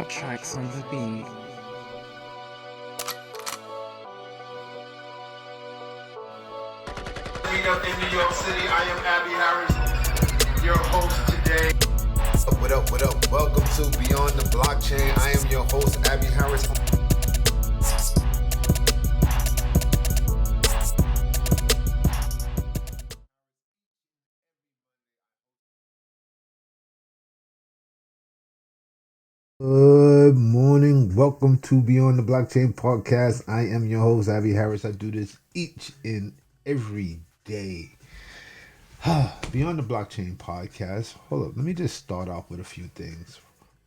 Tracks on the beat. Up in New York City, I am Abby Harris, your host today. What up, what up? Welcome to Beyond the Blockchain. I am your host, Abby Harris. Good morning. Welcome to Beyond the Blockchain podcast. I am your host, Abby Harris. I do this each and every day. Beyond the Blockchain podcast. Hold up. Let me just start off with a few things.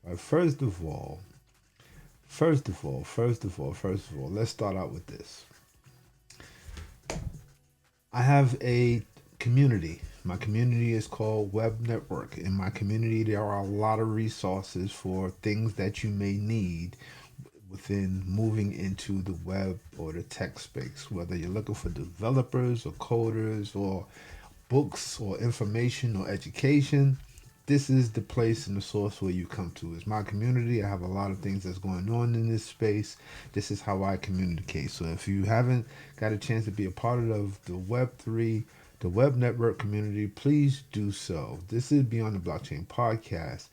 All right, first of all, let's start out with this. I have a community. My community is called Web Network. In my community, there are a lot of resources for things that you may need within moving into the web or the tech space, whether you're looking for developers or coders or books or information or education. This is the place and the source where you come to. It's my community. I have a lot of things that's going on in this space. This is how I communicate. So if you haven't got a chance to be a part of the Web3, the Web Network community, please do so. This is Beyond the Blockchain podcast.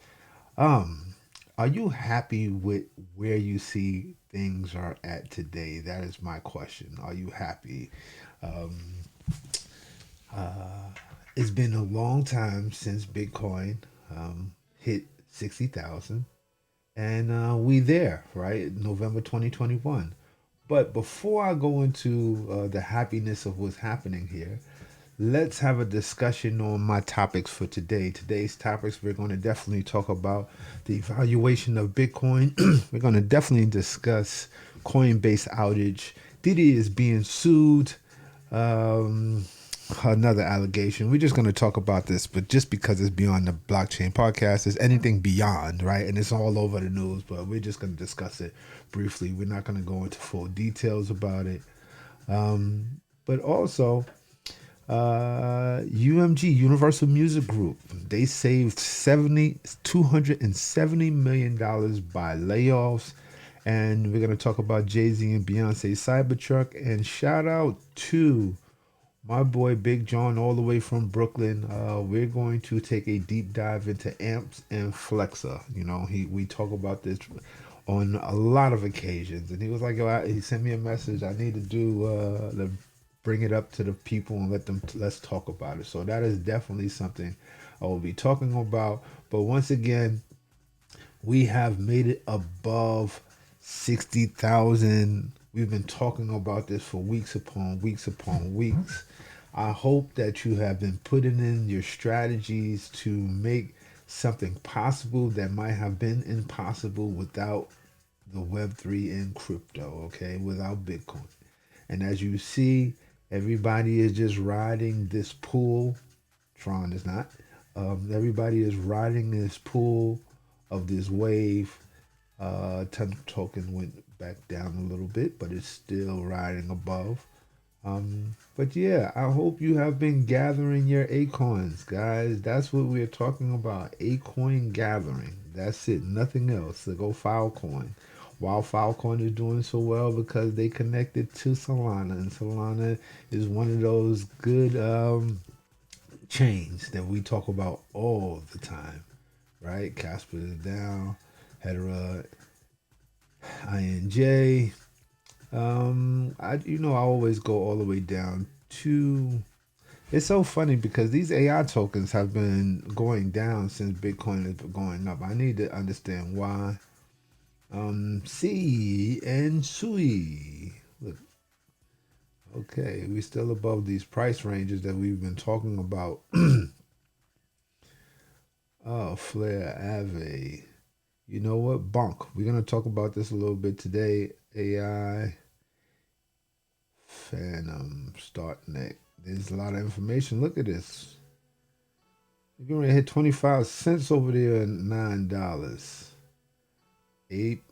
Are you happy with where you see things are at today? That is my question. Are you happy? It's been a long time since Bitcoin hit 60,000, and we there, right? November 2021. But before I go into the happiness of what's happening here, let's have a discussion on my topics for today. Today's topics, we're going to definitely talk about the evaluation of Bitcoin. We're going to definitely discuss Coinbase outage. Diddy is being sued. Another allegation. We're just going to talk about this, but just because it's Beyond the Blockchain podcast, is anything beyond, right? And it's all over the news, but we're just going to discuss it briefly. We're not going to go into full details about it. But also, UMG, Universal Music Group, they saved $270 million by layoffs. And we're going to talk about Jay-Z and Beyonce Cybertruck. And shout out to my boy Big John all the way from Brooklyn. We're going to take a deep dive into amps and Flexa. You know, we talk about this on a lot of occasions, and he was like, he sent me a message. I need to bring it up to the people and let's talk about it. So that is definitely something I will be talking about. But once again, we have made it above 60,000. We've been talking about this for weeks upon weeks upon weeks. I hope that you have been putting in your strategies to make something possible that might have been impossible without the Web3 and crypto, okay, without Bitcoin. And as you see, everybody is just riding this pool. Tron is not. Everybody is riding this pool of this wave. Token went back down a little bit, but it's still riding above. But yeah, I hope you have been gathering your acorns, guys. That's what we're talking about. Acorn gathering. That's it. Nothing else. So go Filecoin. While Filecoin is doing so well because they connected to Solana, and Solana is one of those good chains that we talk about all the time, right? Casper is down. Hedera, INJ. I always go all the way down to. It's so funny because these AI tokens have been going down since Bitcoin has been going up. I need to understand why. C and SUED. Look, okay, we're still above these price ranges that we've been talking about. Oh, Flare, Ave. You know what? BONK. We're going to talk about this a little bit today. AI. Phantom. Startnet. There's a lot of information. Look at this. You're going to hit 25 cents over there at $9. 8.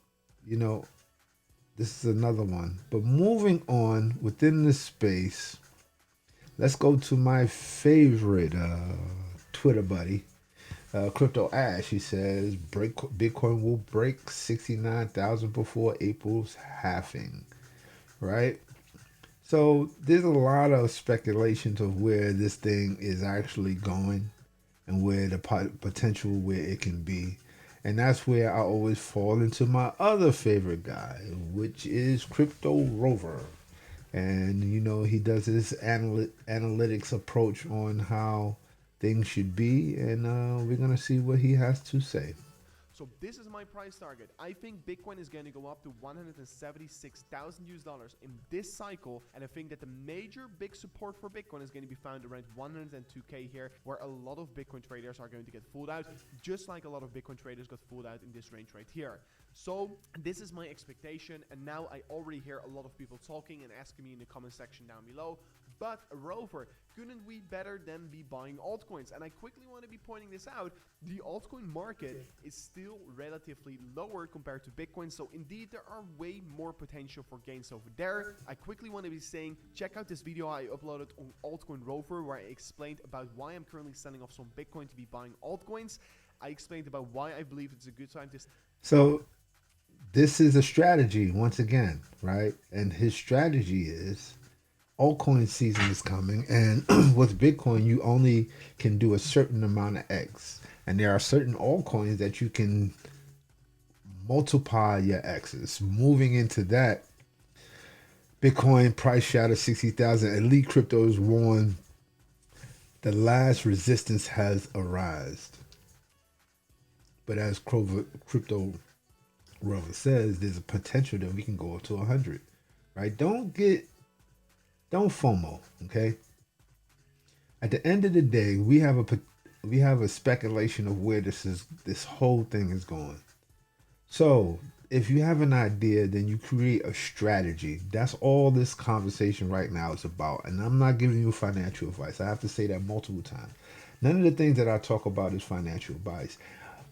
This is another one. But moving on within this space, let's go to my favorite Twitter buddy, Crypto Ash, he says, Bitcoin will break 69,000 before April's halving, right? So there's a lot of speculations of where this thing is actually going and where the potential where it can be. And that's where I always fall into my other favorite guy, which is Crypto Rover. And he does this analytics approach on how things should be, and we're gonna see what he has to say. So this is my price target. I think Bitcoin is going to go up to 176,000 US dollars in this cycle, and I think that the major big support for Bitcoin is going to be found around 102k here, where a lot of Bitcoin traders are going to get fooled out, just like a lot of Bitcoin traders got fooled out in this range right here. So this is my expectation, and now I already hear a lot of people talking and asking me in the comment section down below, but Rover, couldn't we better than be buying altcoins? And I quickly want to be pointing this out. The altcoin market is still relatively lower compared to Bitcoin, so indeed there are way more potential for gains over there. I quickly want to be saying, check out this video I uploaded on Altcoin Rover, where I explained about why I'm currently selling off some Bitcoin to be buying altcoins. I explained about why I believe it's a good time to... So this is a strategy once again, right? And his strategy is altcoin season is coming, and with Bitcoin, you only can do a certain amount of X. And there are certain altcoins that you can multiply your X's. Moving into that, Bitcoin price shattered 60,000. Elite Cryptos warn the last resistance has arisen. But as Crypto Rover says, there's a potential that we can go up to 100, right? Don't FOMO, okay? At the end of the day, we have a speculation of where this whole thing is going. So if you have an idea, then you create a strategy. That's all this conversation right now is about. And I'm not giving you financial advice. I have to say that multiple times. None of the things that I talk about is financial advice.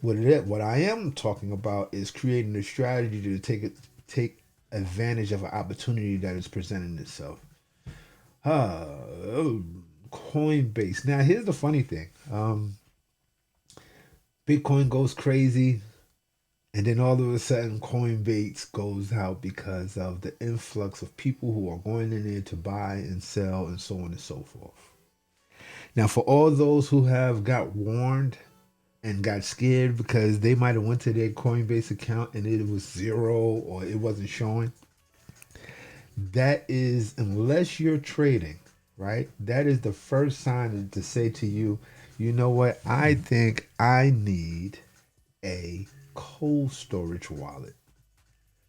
What I am talking about is creating a strategy to take advantage of an opportunity that is presenting itself. Coinbase. Now, here's the funny thing. Bitcoin goes crazy, and then all of a sudden, Coinbase goes out because of the influx of people who are going in there to buy and sell and so on and so forth. Now, for all those who have got warned and got scared because they might have went to their Coinbase account and it was zero or it wasn't showing, that is, unless you're trading, right? That is the first sign to say to you, you know what? I think I need a cold storage wallet.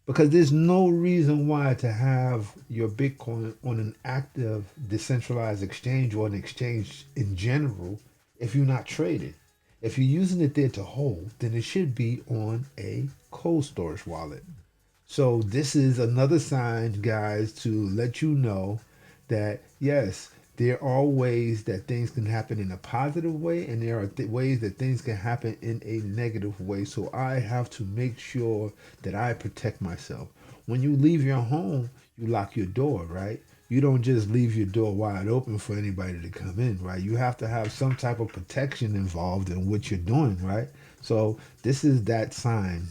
Because there's no reason why to have your Bitcoin on an active decentralized exchange or an exchange in general if you're not trading. If you're using it there to hold, then it should be on a cold storage wallet. So this is another sign, guys, to let you know that, yes, there are ways that things can happen in a positive way, and there are ways that things can happen in a negative way. So I have to make sure that I protect myself. When you leave your home, you lock your door, right? You don't just leave your door wide open for anybody to come in, right? You have to have some type of protection involved in what you're doing, right? So this is that sign,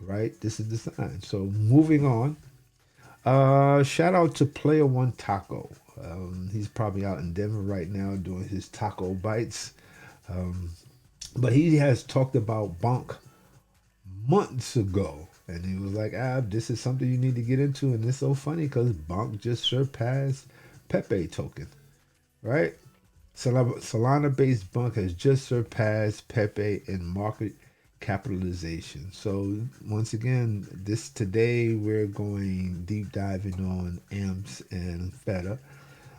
right? This is the sign. So moving on. Shout out to Player One Taco. He's probably out in Denver right now doing his taco bites. But he has talked about BONK months ago. And he was like, this is something you need to get into. And it's so funny because BONK just surpassed PEPE token, right? Solana-based BONK has just surpassed PEPE in market capitalization. So once again, today we're going deep diving on AMPS and FETA.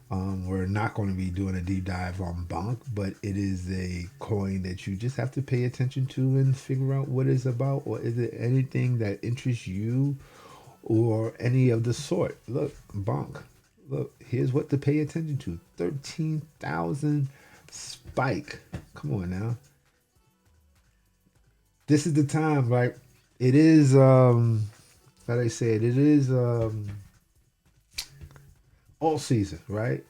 We're not going to be doing a deep dive on BONK, but it is a coin that you just have to pay attention to and figure out what it's about, or is it anything that interests you or any of the sort. Look, BONK. Look, here's what to pay attention to. 13,000 spike. Come on now. This is the time, right? It is, how they say it is all season, right?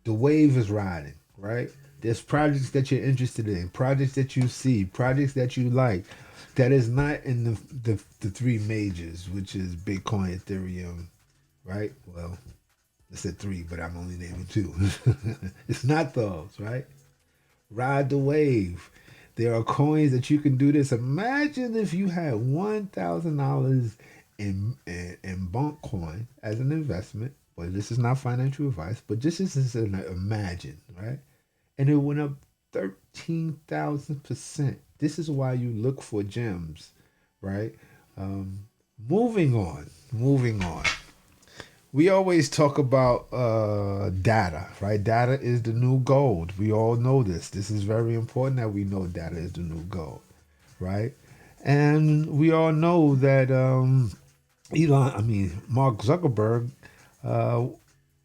The wave is riding, right? There's projects that you're interested in, projects that you see, projects that you like, that is not in the three majors, which is Bitcoin, Ethereum, right? Well, I said three, but I'm only naming two. It's not those, right? Ride the wave. There are coins that you can do this. Imagine if you had $1,000 in BONK coin as an investment. Well, this is not financial advice, but this is an imagine, right? And it went up 13,000%. This is why you look for gems, right? Um, moving on, moving on. We always talk about data, right? Data is the new gold. We all know this. This is very important that we know data is the new gold, right? And we all know that Mark Zuckerberg uh,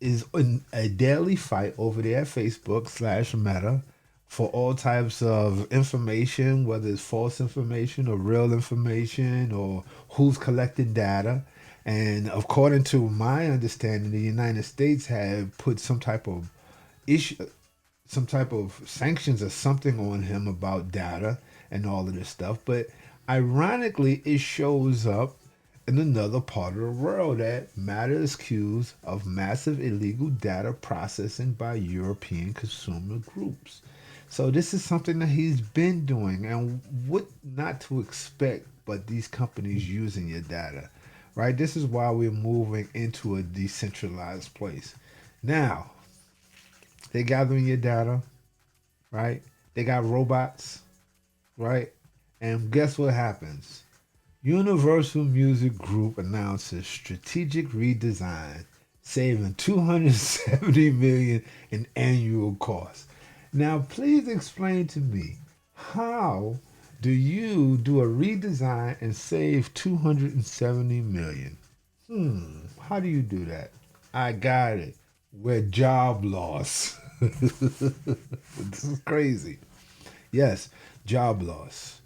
is in a daily fight over there at Facebook/Meta for all types of information, whether it's false information or real information or who's collecting data. And according to my understanding, the United States had put some type of issue, some type of sanctions or something on him about data and all of this stuff. But ironically, it shows up in another part of the world that Matter is accused of massive illegal data processing by European consumer groups. So this is something that he's been doing, and what not to expect but these companies using your data, right? This is why we're moving into a decentralized place. Now, they're gathering your data, right? They got robots, right? And guess what happens? Universal Music Group announces strategic redesign, saving $270 million in annual costs. Now, please explain to me, how do you do a redesign and save $270 million? How do you do that? I got it. We're job loss. This is crazy. Yes, job loss.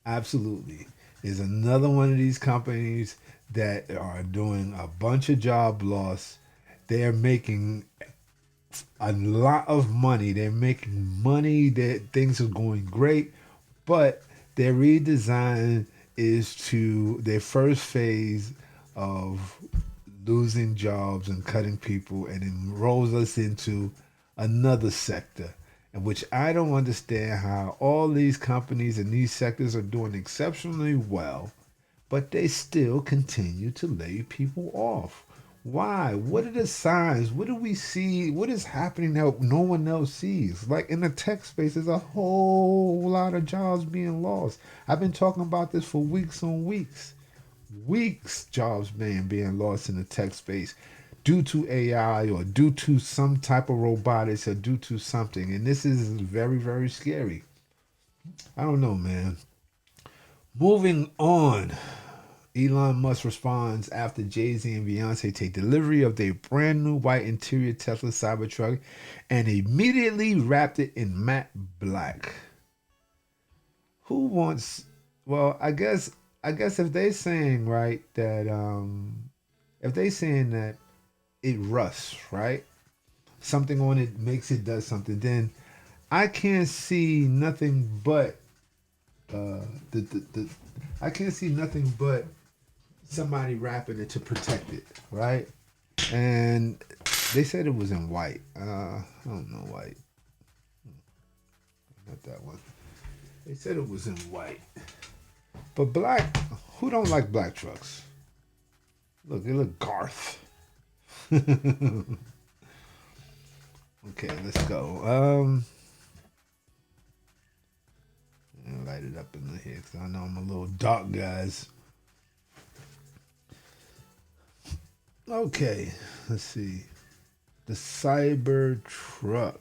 Absolutely. Is another one of these companies that are doing a bunch of job loss. They're making a lot of money. They're making money. That things are going great, but their redesign is to their first phase of losing jobs and cutting people, and enrolls us into another sector, in which I don't understand how all these companies in these sectors are doing exceptionally well, but they still continue to lay people off. Why? What are the signs? What do we see? What is happening that no one else sees? Like in the tech space, there's a whole lot of jobs being lost. I've been talking about this for weeks on weeks. Weeks jobs being lost in the tech space due to AI or due to some type of robotics or due to something. And this is very, very scary. I don't know, man. Moving on. Elon Musk responds after Jay-Z and Beyonce take delivery of their brand new white interior Tesla Cybertruck and immediately wrapped it in matte black. Who wants, well, I guess if they saying, right, that if they saying that it rusts, right? Something on it makes it does something, then I can't see nothing but the I can't see nothing but somebody wrapping it to protect it, right? And they said it was in white. I don't know white. Not that one. They said it was in white. But black, who don't like black trucks? Look, they look Garth. Okay, let's go. Light it up in here because I know I'm a little dark, guys. Okay, let's see. The Cybertruck.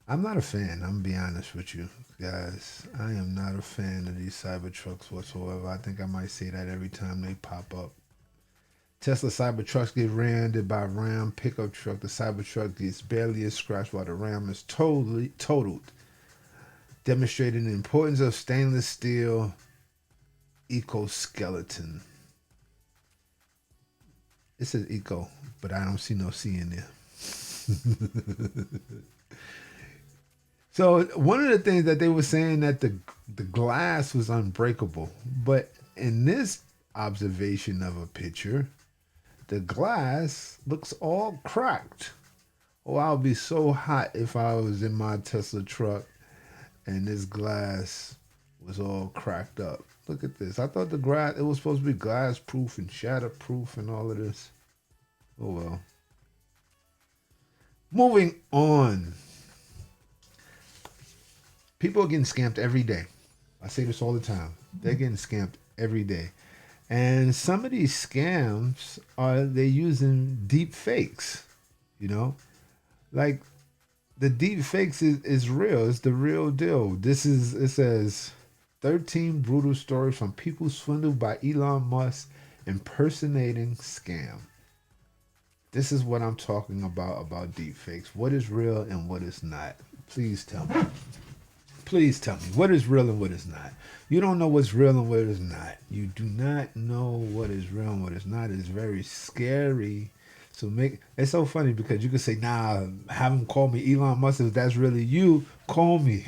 I'm not a fan. I'm gonna be honest with you, guys. I am not a fan of these Cybertrucks whatsoever. I think I might say that every time they pop up. Tesla Cybertrucks get rammed by a Ram pickup truck. The Cybertruck gets barely a scratch while the Ram is totally totaled, demonstrating the importance of stainless steel ecoskeleton. It says eco, but I don't see no C in there. So one of the things that they were saying that the glass was unbreakable, but in this observation of a picture, the glass looks all cracked. Oh, I'll be so hot if I was in my Tesla truck and this glass was all cracked up. Look at this. I thought the glass, it was supposed to be glass proof and shatter proof and all of this. Oh well. Moving on. People are getting scammed every day. I say this all the time. They're getting scammed every day. And some of these scams they're using deep fakes, you know? Like the deep fakes is real. It's the real deal. It says 13 brutal stories from people swindled by Elon Musk impersonating scam. This is what I'm talking about deep fakes. What is real and what is not. Please tell me. Please tell me what is real and what is not. You don't know what's real and what is not. You do not know what is real and what is not. It's very scary. So it's so funny because you can say, nah, have him call me Elon Musk. If that's really you, call me.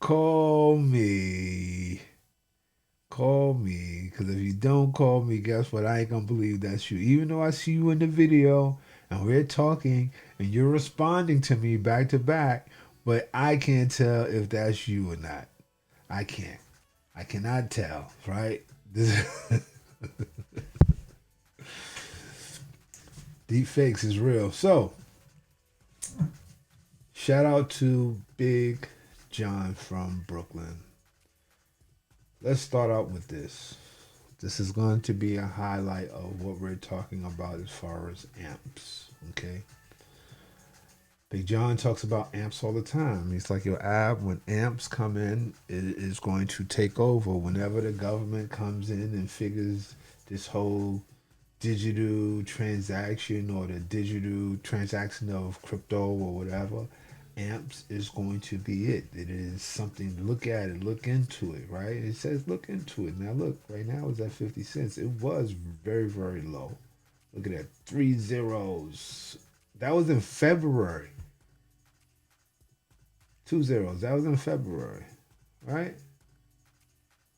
Call me. Call me. Because if you don't call me, guess what? I ain't going to believe that's you. Even though I see you in the video and we're talking and you're responding to me back to back, but I can't tell if that's you or not. I can't. I cannot tell, right? Deep fakes is real. So, shout out to Big John from Brooklyn. Let's start out with this. This is going to be a highlight of what we're talking about as far as amps, okay? Big John talks about amps all the time. He's like, your app, when amps come in, it is going to take over. Whenever the government comes in and figures this whole digital transaction or the digital transaction of crypto or whatever, amps is going to be it. It is something to look at and look into it, right? It says look into it. Now look, right now it's at 50 cents. It was very, very low. Look at that, 3 zeros. That was in February. 2 zeros. That was in February, right?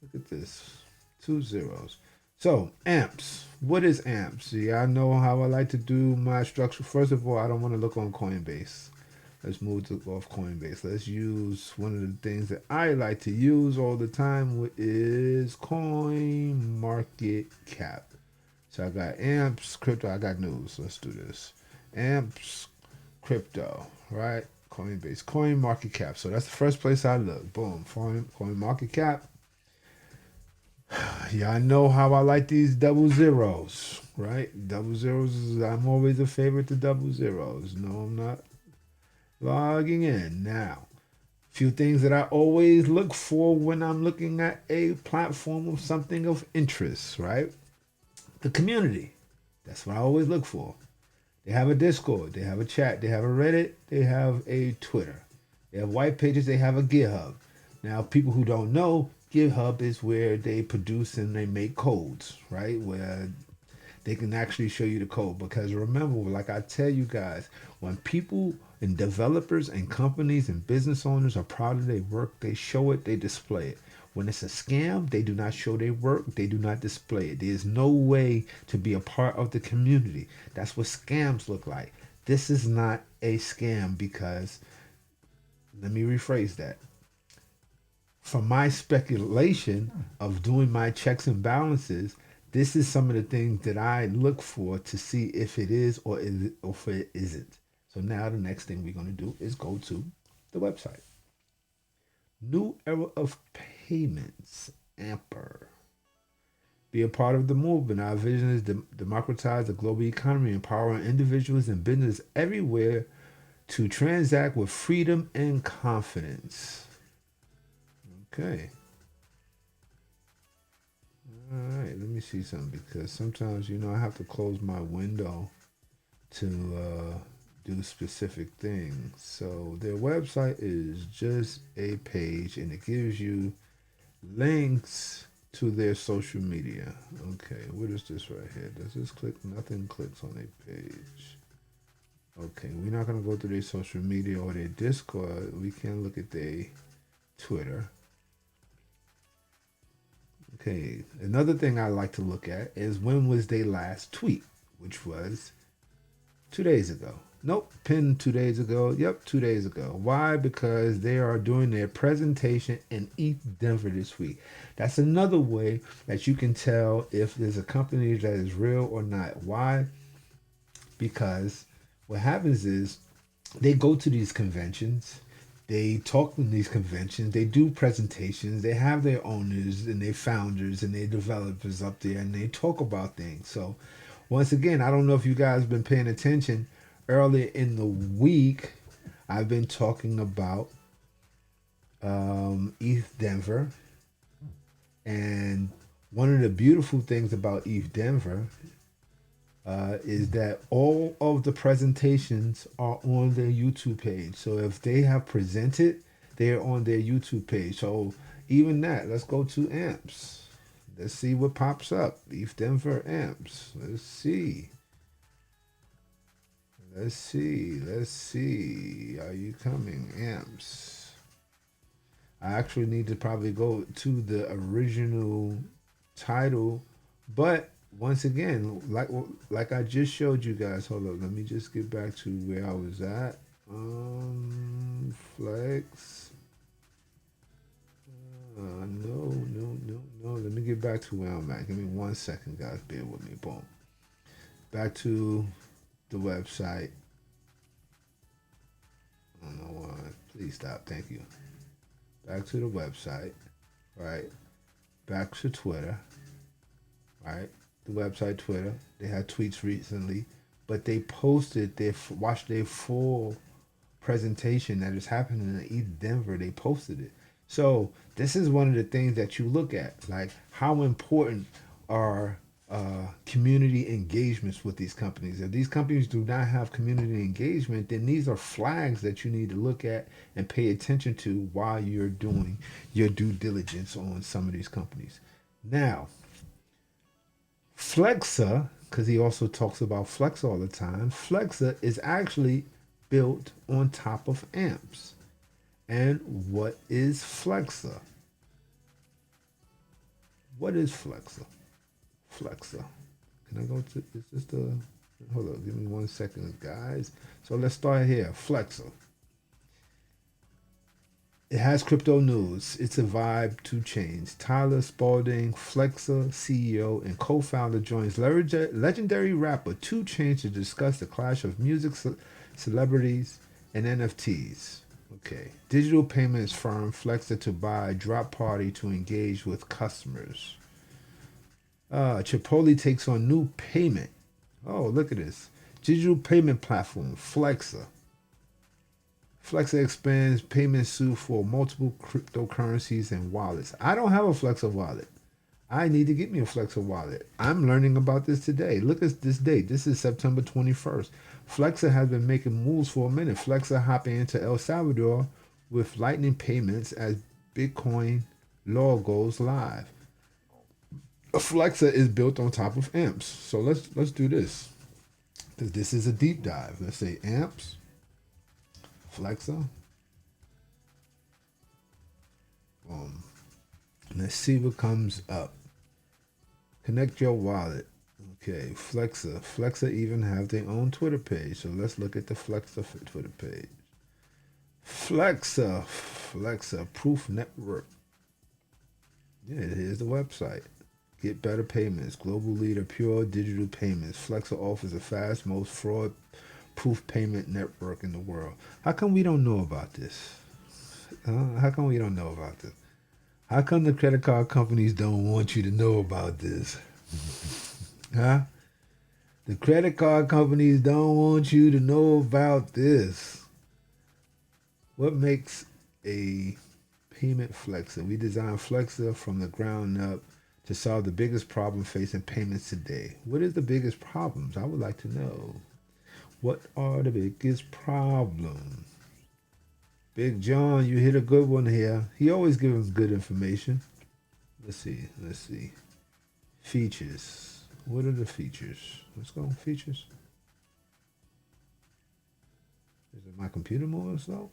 Look at this, 2 zeros. So amps, what is amps? See, I know how I like to do my structure. First of all, I don't want to look on Coinbase. Let's move off Coinbase. Let's use one of the things that I like to use all the time, which is Coin Market Cap. So I got amps, crypto. I got news. Let's do this. Amps, crypto, right? Coinbase, Coin Market Cap. So that's the first place I look. Boom, Coin Market Cap. Y'all know how I like these double zeros, right? Double zeros. I'm always a favorite to double zeros. No, I'm not. Logging in now. Few things that I always look for when I'm looking at a platform of something of interest, right? The community. That's what I always look for. They have a Discord, they have a chat, they have a Reddit, they have a Twitter. They have white pages, they have a GitHub. Now, people who don't know, GitHub is where they produce and they make codes, right? Where they can actually show you the code. Because remember, like I tell you guys, when people and developers and companies and business owners are proud of their work, they show it, they display it. When it's a scam, they do not show their work, they do not display it. There's no way to be a part of the community. That's what scams look like. This is not a scam because, let me rephrase that. From my speculation of doing my checks and balances, this is some of the things that I look for to see if it is or if it isn't. So now the next thing we're going to do is go to the website. New era of payments, Amper. Be a part of the movement. Our vision is to democratize the global economy, empowering individuals and businesses everywhere to transact with freedom and confidence. Okay. All right, let me see something because sometimes, I have to close my window to do specific things. So their website is just a page and it gives you links to their social media. Okay, what is this right here? Does this click? Nothing clicks on a page. Okay, we're not gonna go to their social media or their Discord. We can look at their Twitter. Okay, another thing I like to look at is when was their last tweet, which was 2 days ago. Nope, pinned 2 days ago. Yep, 2 days ago. Why? Because they are doing their presentation in ETH Denver this week. That's another way that you can tell if there's a company that is real or not. Why? Because what happens is they go to these conventions, they talk in these conventions, they do presentations, they have their owners and their founders and their developers up there, and they talk about things. So once again, I don't know if you guys have been paying attention. Earlier in the week, I've been talking about ETH Denver. And one of the beautiful things about ETH Denver is that all of the presentations are on their YouTube page. So if they have presented, they're on their YouTube page. So even that, let's go to AMPS. Let's see what pops up. ETH Denver AMPS. Let's see. Let's see. Are you coming? AMPS. I actually need to probably go to the original title, but once again, like I just showed you guys. Hold up, let me just get back to where I was at. Flex. No. Let me get back to where I'm at. Give me 1 second, guys. Bear with me. Boom. Back to the website. I don't know why. Please stop. Thank you. Back to the website. Right. Back to Twitter. Right. The website Twitter. They had tweets recently, but they posted watched their full presentation that is happening in ETH Denver. They posted it. So this is one of the things that you look at, like how important are community engagements with these companies. If these companies do not have community engagement, then these are flags that you need to look at and pay attention to while you're doing your due diligence on some of these companies. Now, Flexa, because he also talks about Flex all the time, Flexa is actually built on top of AMPS. And what is Flexa? What is Flexa? Flexa. Can I go to, is this the, hold on, give me 1 second, guys. So let's start here. Flexa. It has crypto news. It's a vibe to change. Tyler Spalding, Flexa CEO and co-founder, joins legendary rapper 2 Chainz to discuss the clash of music celebrities and NFTs. Okay. Digital payments firm Flexa to buy Drop Party to engage with customers. Chipotle takes on new payment. Oh, look at this. Digital payment platform, Flexa. Flexa expands payment suite for multiple cryptocurrencies and wallets. I don't have a Flexa wallet. I need to get me a Flexa wallet. I'm learning about this today. Look at this date. This is September 21st. Flexa has been making moves for a minute. Flexa hopping into El Salvador with Lightning payments as Bitcoin law goes live. Flexa is built on top of AMPS. So let's do this, because this is a deep dive. Let's say AMPS, Flexa. Let's see what comes up. Connect your wallet. Okay, Flexa. Flexa even have their own Twitter page. So let's look at the Flexa Twitter page. Flexa Proof Network. Yeah, here's the website. Get better payments. Global leader, pure digital payments. Flexa offers the fast, most fraud-proof payment network in the world. How come we don't know about this? How come we don't know about this? How come the credit card companies don't want you to know about this? Huh? The credit card companies don't want you to know about this. What makes a payment Flexa? We designed Flexa from the ground up to solve the biggest problem facing payments today. What is the biggest problems? I would like to know. What are the biggest problems? Big John, you hit a good one here. He always gives us good information. Let's see. Features. What are the features? Let's go on features. Is it my computer moving slow?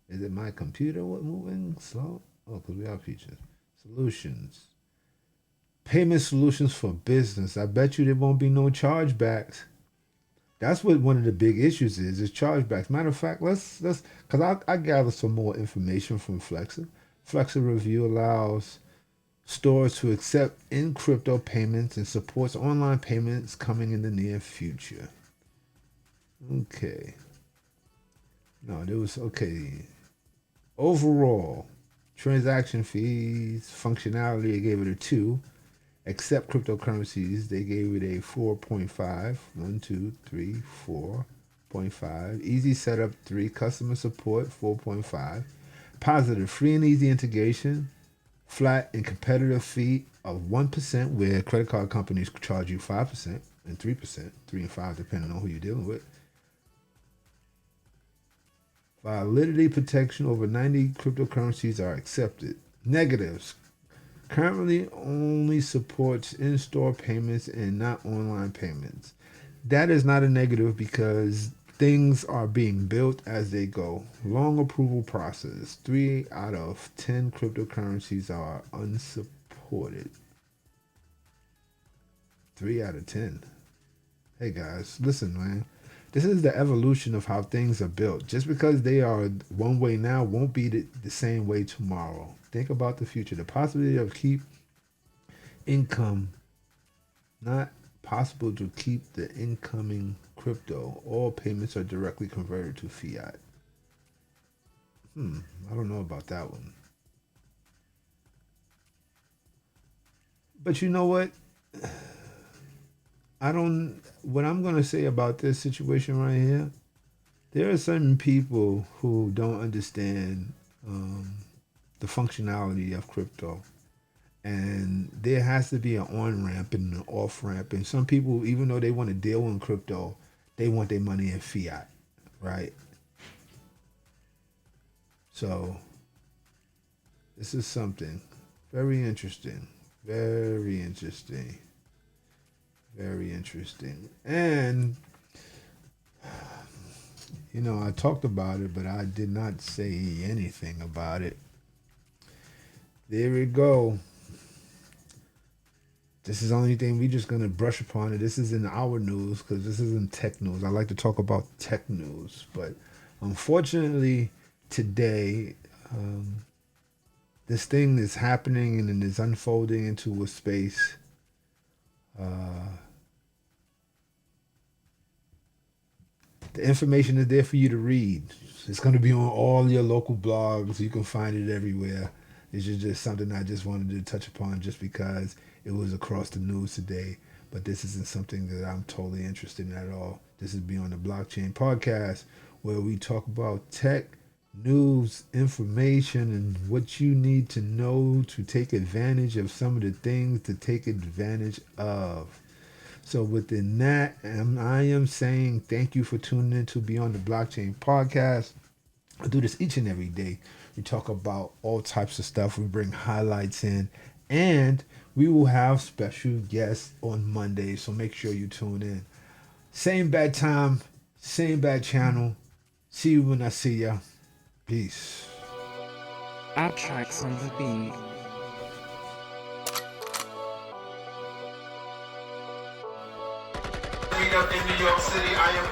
Is it my computer moving slow? Oh, because we have features. Solutions. Payment solutions for business. I bet you there won't be no chargebacks. That's what one of the big issues is chargebacks. Matter of fact, let's because I gather some more information from Flexa. Flexa Review allows stores to accept in crypto payments and supports online payments coming in the near future. Okay. No, there was okay. Overall, transaction fees, functionality, they gave it a 2. Except cryptocurrencies, they gave it a 4.5. 1, 2, 3, 4.5. Easy setup 3. Customer support 4.5. Positive, free and easy integration. Flat and competitive fee of 1%, where credit card companies charge you 5% and 3%, 3 and 5 depending on who you're dealing with. Validity protection, over 90 cryptocurrencies are accepted. Negatives. Currently only supports in-store payments and not online payments. That is not a negative because things are being built as they go. Long approval process. 3 out of 10 cryptocurrencies are unsupported. 3 out of 10. Hey guys, listen, man. This is the evolution of how things are built. Just because they are one way now won't be the same way tomorrow. Think about the future. The possibility of keep income, not possible to keep the incoming crypto. All payments are directly converted to fiat. I don't know about that one. But you know what? What I'm going to say about this situation right here, there are certain people who don't understand the functionality of crypto. And there has to be an on-ramp and an off-ramp. And some people, even though they want to deal in crypto, they want their money in fiat, right? So this is something very interesting. Very interesting. Very interesting. And, you know, I talked about it, but I did not say anything about it. There we go. This is the only thing we're just going to brush upon it. This isn't our news because this isn't tech news. I like to talk about tech news. But unfortunately, today, this thing is happening and it is unfolding into a space. The information is there for you to read. It's going to be on all your local blogs. You can find it everywhere. It's just something I just wanted to touch upon just because it was across the news today. But this isn't something that I'm totally interested in at all. This is Beyond the Blockchain podcast, where we talk about tech, news, information, and what you need to know to take advantage of some of the things to take advantage of. So within that, I am saying thank you for tuning in to Beyond the Blockchain podcast. I do this each and every day. We talk about all types of stuff. We bring highlights in. And we will have special guests on Monday. So make sure you tune in. Same bad time, same bad channel. See you when I see ya. Peace. Abstracts on the beat. In New York City, I am